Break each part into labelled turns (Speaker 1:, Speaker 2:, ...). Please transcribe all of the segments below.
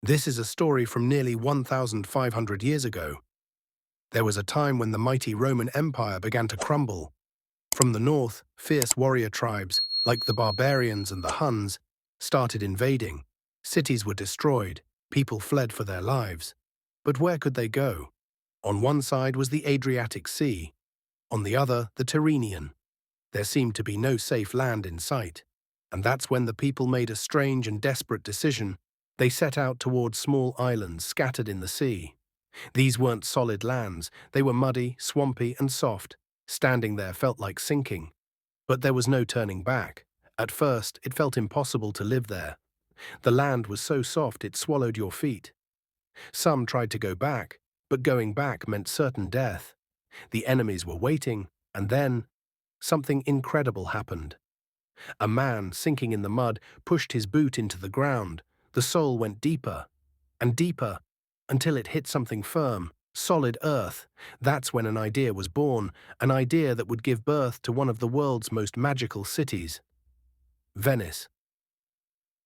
Speaker 1: This is a story from nearly 1,500 years ago. There was a time when the mighty Roman Empire began to crumble. From the north, fierce warrior tribes, like the barbarians and the Huns, started invading. Cities were destroyed, people fled for their lives. But where could they go? On one side was the Adriatic Sea, on the other the Tyrrhenian. There seemed to be no safe land in sight. And that's when the people made a strange and desperate decision. They set out towards small islands scattered in the sea. These weren't solid lands, they were muddy, swampy, and soft. Standing there felt like sinking. But there was no turning back. At first, it felt impossible to live there. The land was so soft it swallowed your feet. Some tried to go back, but going back meant certain death. The enemies were waiting, and then something incredible happened. A man, sinking in the mud, pushed his boot into the ground. The sole went deeper and deeper until it hit something firm, solid earth. That's when an idea was born, an idea that would give birth to one of the world's most magical cities, Venice.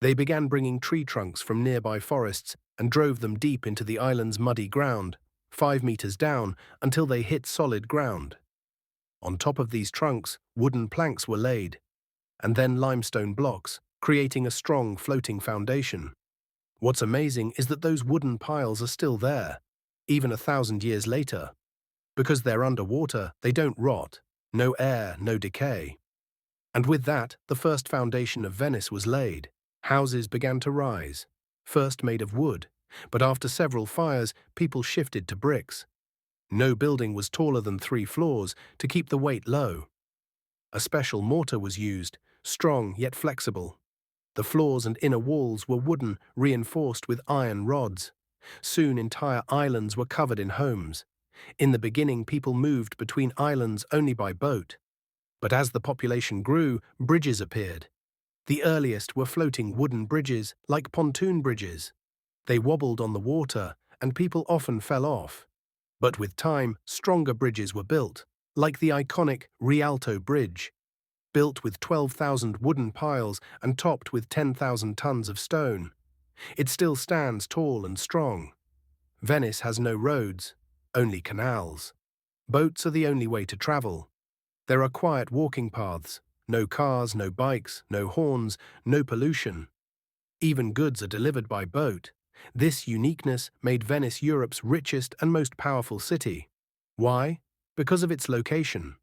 Speaker 1: They began bringing tree trunks from nearby forests and drove them deep into the island's muddy ground, 5 meters down, until they hit solid ground. On top of these trunks, wooden planks were laid, and then limestone blocks, creating a strong floating foundation. What's amazing is that those wooden piles are still there, even 1,000 years later. Because they're underwater, they don't rot. No air, no decay. And with that, the first foundation of Venice was laid. Houses began to rise, first made of wood, but after several fires, people shifted to bricks. No building was taller than 3 floors to keep the weight low. A special mortar was used, strong yet flexible. The floors and inner walls were wooden, reinforced with iron rods. Soon entire islands were covered in homes. In the beginning, people moved between islands only by boat. But as the population grew, bridges appeared. The earliest were floating wooden bridges, like pontoon bridges. They wobbled on the water, and people often fell off. But with time, stronger bridges were built, like the iconic Rialto Bridge, built with 12,000 wooden piles and topped with 10,000 tons of stone. It still stands tall and strong. Venice has no roads, only canals. Boats are the only way to travel. There are quiet walking paths, no cars, no bikes, no horns, no pollution. Even goods are delivered by boat. This uniqueness made Venice Europe's richest and most powerful city. Why? Because of its location.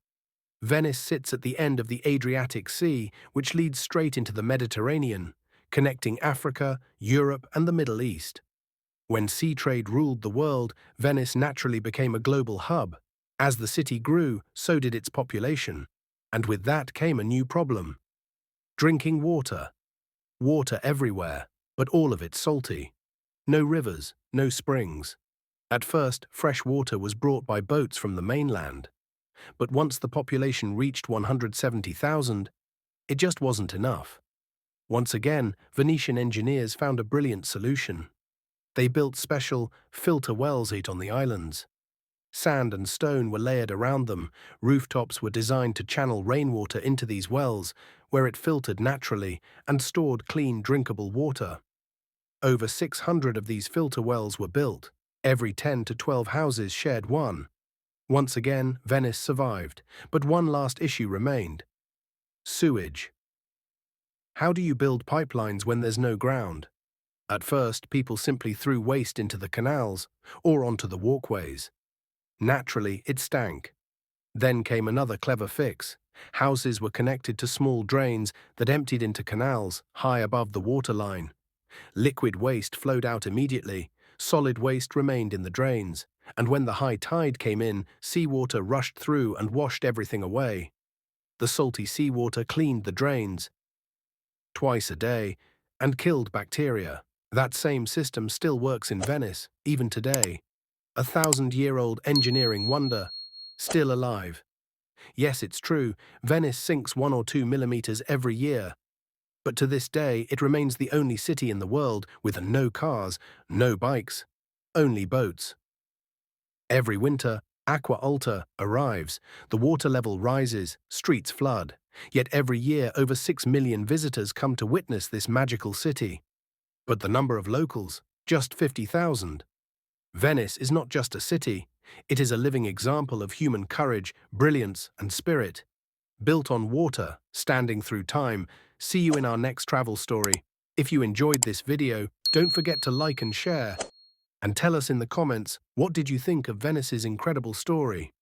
Speaker 1: Venice sits at the end of the Adriatic Sea, which leads straight into the Mediterranean, connecting Africa, Europe, and the Middle East. When sea trade ruled the world, Venice naturally became a global hub. As the city grew, so did its population. And with that came a new problem. Drinking water. Water everywhere, but all of it salty. No rivers, no springs. At first, fresh water was brought by boats from the mainland. But once the population reached 170,000, it just wasn't enough. Once again, Venetian engineers found a brilliant solution. They built special filter wells on the islands. Sand and stone were layered around them. Rooftops were designed to channel rainwater into these wells, where it filtered naturally and stored clean, drinkable water. Over 600 of these filter wells were built. Every 10 to 12 houses shared one. Once again, Venice survived, but one last issue remained: sewage. How do you build pipelines when there's no ground? At first, people simply threw waste into the canals or onto the walkways. Naturally, it stank. Then came another clever fix. Houses were connected to small drains that emptied into canals high above the waterline. Liquid waste flowed out immediately. Solid waste remained in the drains. And when the high tide came in, seawater rushed through and washed everything away. The salty seawater cleaned the drains twice a day and killed bacteria. That same system still works in Venice, even today. A 1,000-year-old engineering wonder, still alive. Yes, it's true, Venice sinks 1 or 2 millimeters every year. But to this day, it remains the only city in the world with no cars, no bikes, only boats. Every winter, acqua alta arrives, the water level rises, streets flood. Yet every year over 6 million visitors come to witness this magical city. But the number of locals just 50,000. Venice is not just a city, it is a living example of human courage, brilliance, and spirit. Built on water, standing through time. See you in our next travel story. If you enjoyed this video, don't forget to like and share. And tell us in the comments, what did you think of Venice's incredible story?